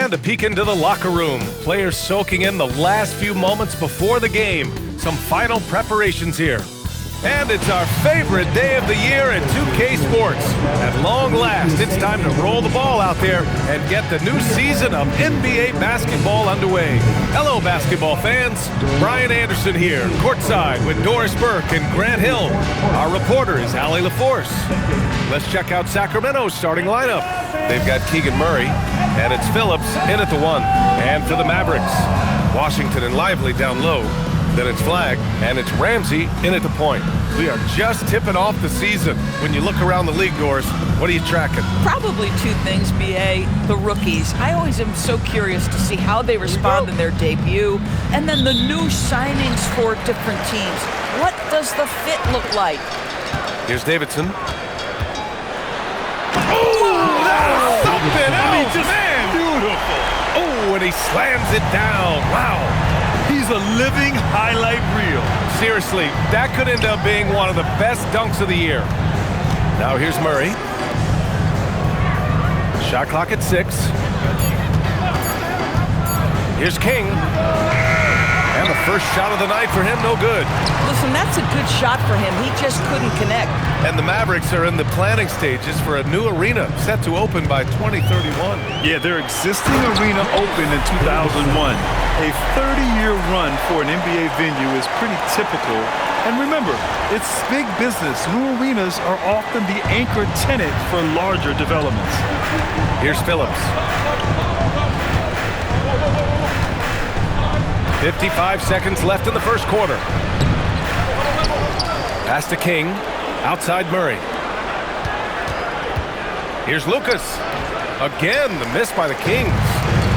And a peek into the locker room. Players soaking in the last few moments before the game. Some final preparations here. And it's our favorite day of the year in 2K Sports. At long last, it's time to roll the ball out there and get the new season of NBA basketball underway. Hello, basketball fans. Brian Anderson here, courtside with Doris Burke and Grant Hill. Our reporter is Allie LaForce. Let's check out Sacramento's starting lineup. They've got Keegan Murray, and it's Phillips in at the 1. And for the Mavericks, Washington and Lively down low. Then it's Flagg, and it's Ramsey in at the point. We are just tipping off the season. When you look around the league, Doris, what are you tracking? Probably two things, B.A. The rookies. I always am so curious to see how they respond in their debut. And then the new signings for different teams. What does the fit look like? Here's Davidson. Oh, that's something else, man! Beautiful. Oh, and he slams it down. Wow. He's a living highlight reel. Seriously, that could end up being one of the best dunks of the year. Now here's Murray. Shot clock at 6. Here's King. And the first shot of the night for him, no good. Listen, that's a good shot for him. He just couldn't connect. And the Mavericks are in the planning stages for a new arena set to open by 2031. Yeah, their existing arena opened in 2001. A 30-year run for an NBA venue is pretty typical. And remember, it's big business. New arenas are often the anchor tenant for larger developments. Here's Phillips. 55 seconds left in the first quarter. Pass to King. Outside Murray. Here's Lucas. Again, the miss by the Kings.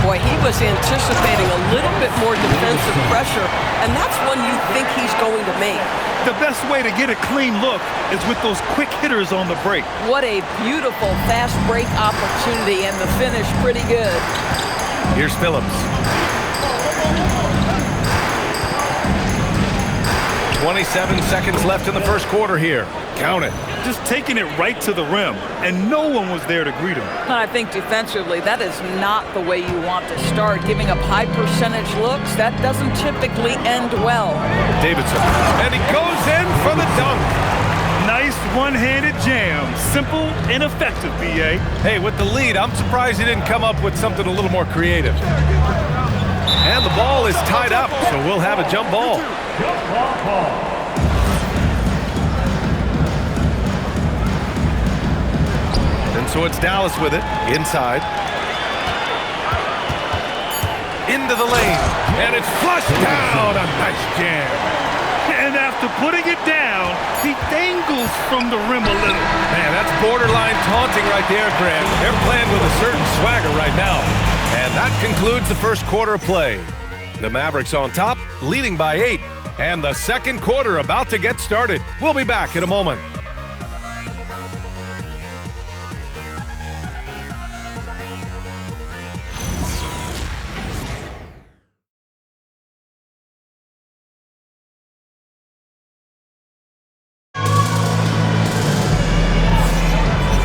Boy, he was anticipating a little bit more defensive pressure, and that's one you think he's going to make. The best way to get a clean look is with those quick hitters on the break. What a beautiful fast break opportunity, and the finish pretty good. Here's Phillips. 27 seconds left in the first quarter here. Count it. Just taking it right to the rim, and no one was there to greet him. And I think defensively, that is not the way you want to start. Giving up high percentage looks, that doesn't typically end well. Davidson. And he goes in for the dunk. Nice one-handed jam. Simple and effective, B.A. Hey, with the lead, I'm surprised he didn't come up with something a little more creative. And the ball is tied up, so we'll have a jump ball. And so it's Dallas with it, inside. Into the lane, and it's flushed down. A nice jam. And after putting it down, he dangles from the rim a little. Man, that's borderline taunting right there, Grant. They're playing with a certain swagger right now. And that concludes the first quarter of play. The Mavericks on top, leading by 8. And the second quarter about to get started. We'll be back in a moment.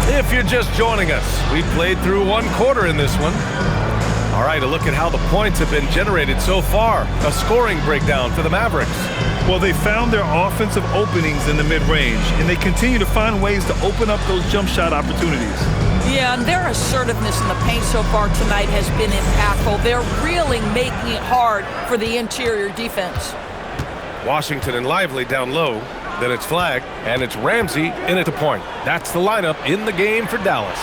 If you're just joining us, we played through one quarter in this one. All right, a look at how the points have been generated so far. A scoring breakdown for the Mavericks. Well, they found their offensive openings in the mid-range, and they continue to find ways to open up those jump shot opportunities. Yeah, and their assertiveness in the paint so far tonight has been impactful. They're really making it hard for the interior defense. Washington and Lively down low. Then it's Flagg, and it's Ramsey in at the point. That's the lineup in the game for Dallas.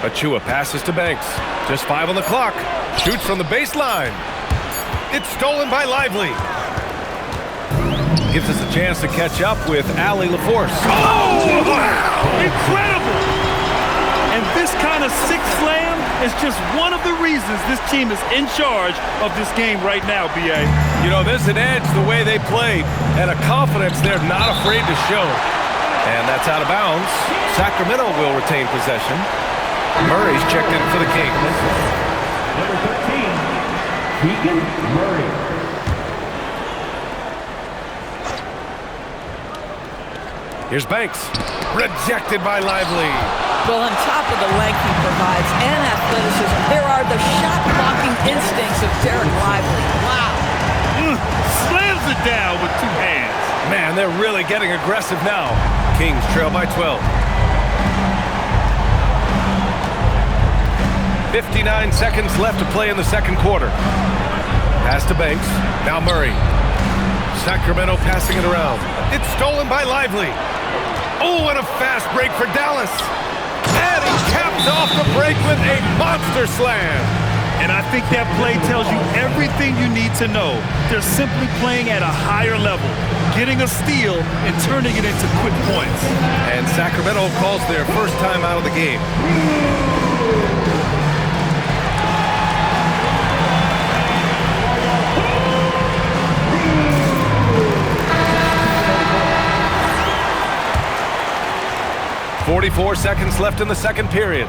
Achua passes to Banks. Just 5 on the clock. Shoots from the baseline. It's stolen by Lively. Gives us a chance to catch up with Allie LaForce. Oh, wow! Incredible! And this kind of sick slam is just one of the reasons this team is in charge of this game right now, B.A. You know, there's an edge the way they played and a confidence they're not afraid to show. And that's out of bounds. Sacramento will retain possession. Murray's checked in for the Kings. Number 13, Keegan Murray. Here's Banks. Rejected by Lively. Well, on top of the length he provides and athleticism. There are the shot-blocking instincts of Derek Lively. Wow. Slams it down with two hands. Man, they're really getting aggressive now. Kings trail by 12. 59 seconds left to play in the second quarter. Pass to Banks. Now Murray. Sacramento passing it around. It's stolen by Lively. Oh, and a fast break for Dallas. And he caps off the break with a monster slam. And I think that play tells you everything you need to know. They're simply playing at a higher level, getting a steal and turning it into quick points. And Sacramento calls their first time out of the game. .44 seconds left in the second period.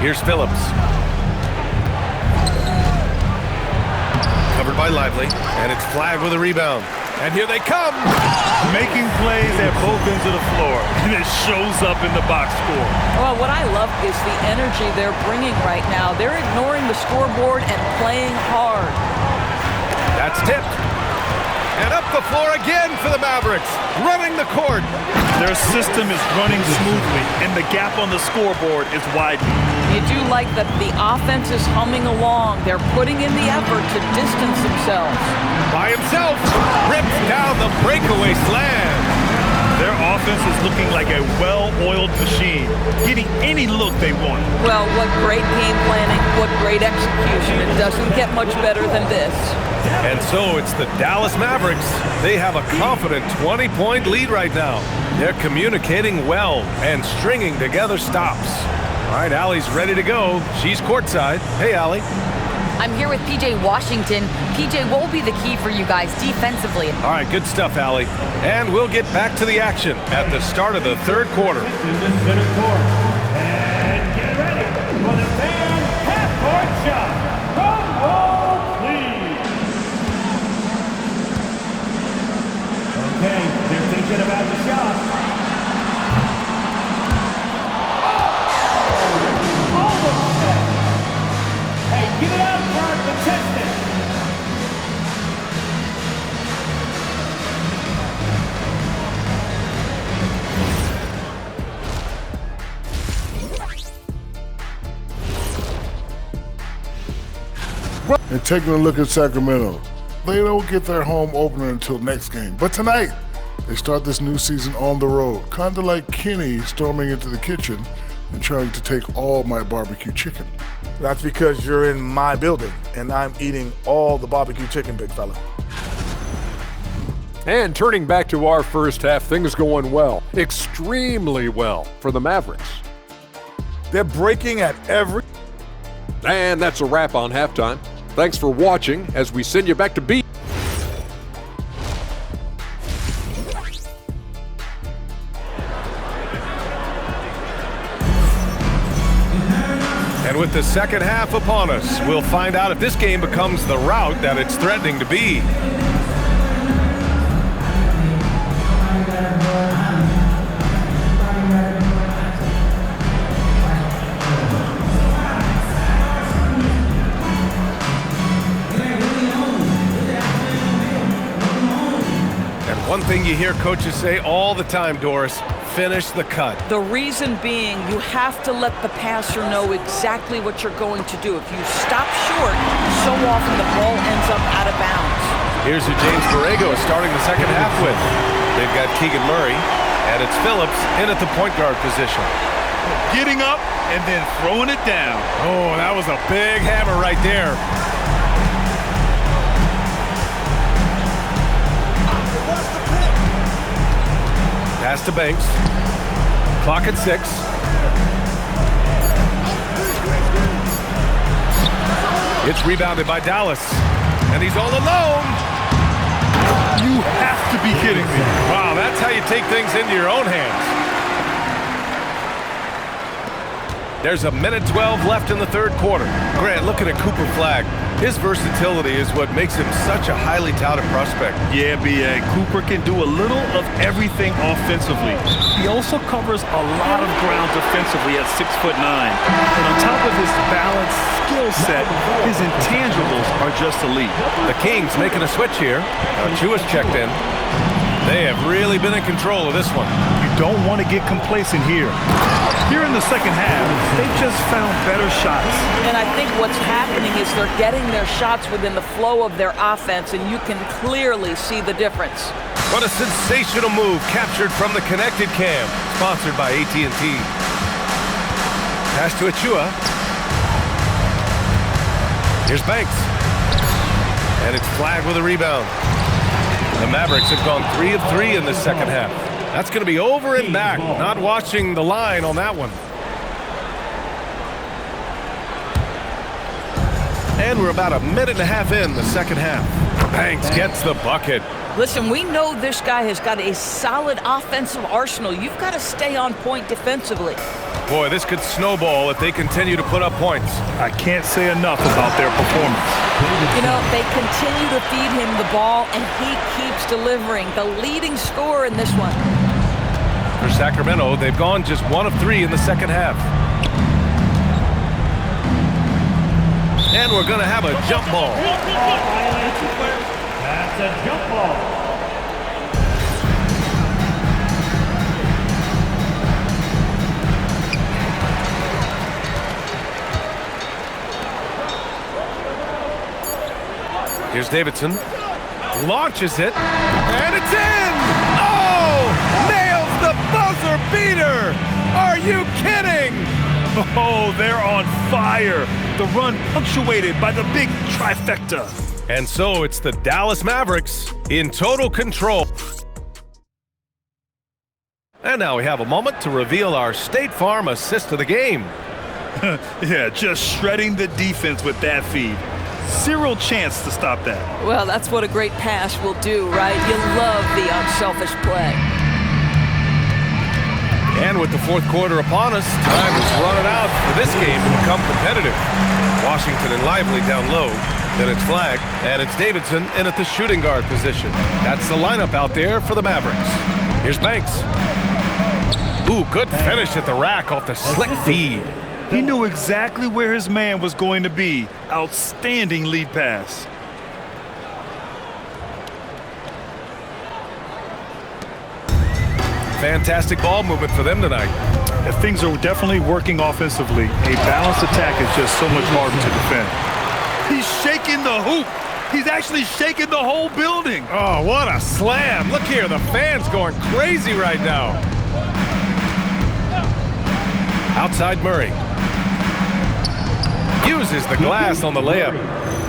Here's Phillips. Covered by Lively, and it's flagged with a rebound. And here they come! Making plays at both ends of the floor, and it shows up in the box score. Well, what I love is the energy they're bringing right now. They're ignoring the scoreboard and playing hard. That's tipped. And up the floor again for the Mavericks, running the court. Their system is running smoothly, and the gap on the scoreboard is widening. You do like that the offense is humming along. They're putting in the effort to distance themselves. By himself, rips down the breakaway slam. Their offense is looking like a well-oiled machine, getting any look they want. Well, what great game planning, what great execution. It doesn't get much better than this. And so it's the Dallas Mavericks. They have a confident 20-point lead right now. They're communicating well and stringing together stops. All right, Allie's ready to go. She's courtside. Hey, Allie. I'm here with PJ Washington. PJ, what will be the key for you guys defensively? All right, good stuff, Allie. And we'll get back to the action at the start of the third quarter. In the center court. And get ready for the fan half-court shot. Drum roll, please. Okay, they're thinking about the shot. Hey, give it up for contestant. And taking a look at Sacramento, they don't get their home opener until next game. But tonight, they start this new season on the road, kind of like Kenny storming into the kitchen and trying to take all my barbecue chicken. That's because you're in my building, and I'm eating all the barbecue chicken, big fella. And turning back to our first half, things going well, extremely well for the Mavericks. They're breaking at every... And that's a wrap on halftime. Thanks for watching as we send you back to B. And with the second half upon us, we'll find out if this game becomes the rout that it's threatening to be. One thing you hear coaches say all the time, Doris, finish the cut. The reason being, you have to let the passer know exactly what you're going to do. If you stop short, so often the ball ends up out of bounds. Here's who James Borrego is starting the second half with. They've got Keegan Murray, and it's Phillips in at the point guard position. Getting up and then throwing it down. Oh, that was a big hammer right there. Pass to Banks. Clock at 6. It's rebounded by Dallas. And he's all alone. You have to be kidding me. Wow, that's how you take things into your own hands. There's a minute 12 left in the third quarter. Grant, looking at Cooper Flagg, his versatility is what makes him such a highly touted prospect. Yeah, B.A. Cooper can do a little of everything offensively. He also covers a lot of ground defensively at 6'9". And on top of his balanced skill set, his intangibles are just elite. The Kings making a switch here. Achua's checked in. They have really been in control of this one. You don't want to get complacent here. Here in the second half, they've just found better shots. And I think what's happening is they're getting their shots within the flow of their offense, and you can clearly see the difference. What a sensational move captured from the Connected Cam, sponsored by AT&T. Pass to Achua. Here's Banks. And it's Flagg with a rebound. The Mavericks have gone 3 of 3 in this second half. That's going to be over and back. Not watching the line on that one. And we're about a minute and a half in the second half. Banks gets the bucket. Listen, we know this guy has got a solid offensive arsenal. You've got to stay on point defensively. Boy, this could snowball if they continue to put up points. I can't say enough about their performance. You know, they continue to feed him the ball, and he keeps delivering. The leading scorer in this one. For Sacramento, they've gone just 1 of 3 in the second half. And we're going to have a jump ball. That's a jump ball. Here's Davidson. Launches it. And it's in! Oh! Nails the buzzer beater! Are you kidding? Oh, they're on fire. The run punctuated by the big trifecta. And so it's the Dallas Mavericks in total control. And now we have a moment to reveal our State Farm assist of the game. Yeah, just shredding the defense with that feed. Zero chance to stop that. Well, that's what a great pass will do, right? You love the unselfish play. And with the fourth quarter upon us, time is running out for this game to become competitive. Washington and Lively down low. Then it's Flagg, and it's Davidson in at the shooting guard position. That's the lineup out there for the Mavericks. Here's Banks. Ooh, good finish at the rack off the slick feed. He knew exactly where his man was going to be. Outstanding lead pass. Fantastic ball movement for them tonight. And things are definitely working offensively. A balanced attack is just so much harder to defend. He's shaking the hoop. He's actually shaking the whole building. Oh, what a slam. Look here, the fans going crazy right now. Outside Murray. Uses the glass on the layup.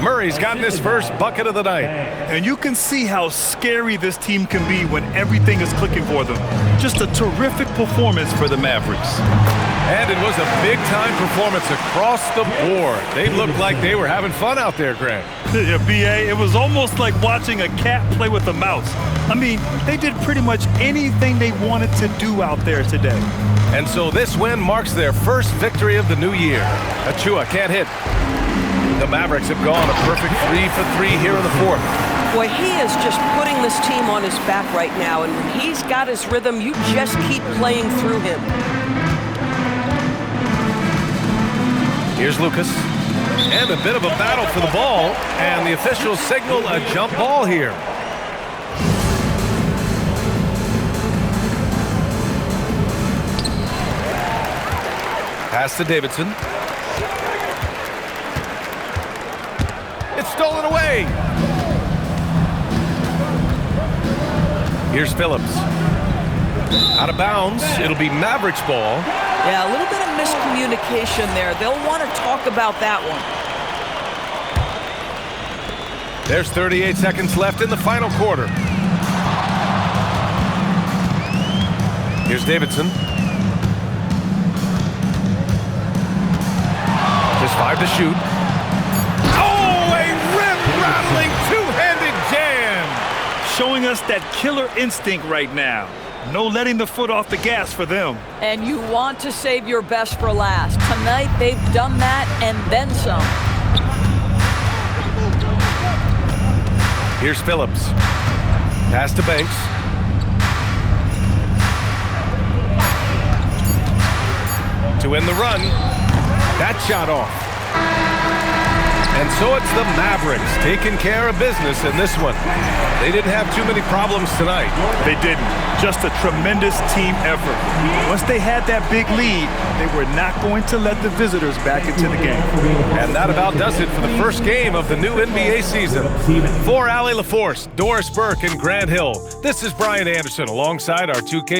Murray's gotten his first bucket of the night. And you can see how scary this team can be when everything is clicking for them. Just a terrific performance for the Mavericks. And it was a big-time performance across the board. They looked like they were having fun out there, Grant. Yeah, B.A., it was almost like watching a cat play with a mouse. I mean, they did pretty much anything they wanted to do out there today. And so this win marks their first victory of the new year. Achua can't hit. The Mavericks have gone a perfect 3 for 3 here in the fourth. Boy, he is just putting this team on his back right now, and when he's got his rhythm, you just keep playing through him. Here's Lucas. And a bit of a battle for the ball, and the officials signal a jump ball here. Pass to Davidson. It's stolen away. Here's Phillips. Out of bounds. It'll be Mavericks ball. Yeah, a little bit of miscommunication there. They'll want to talk about that one. There's 38 seconds left in the final quarter. Here's Davidson. Just 5 to shoot. Oh, a rip-rattling two-handed jam! Showing us that killer instinct right now. No letting the foot off the gas for them. And you want to save your best for last. Tonight, they've done that and then some. Here's Phillips. Pass to Banks. To end the run. That shot off. And so it's the Mavericks taking care of business in this one. They didn't have too many problems tonight. They didn't. Just a tremendous team effort. Once they had that big lead, they were not going to let the visitors back into the game. And that about does it for the first game of the new NBA season. For Allie LaForce, Doris Burke, and Grant Hill, this is Brian Anderson alongside our 2K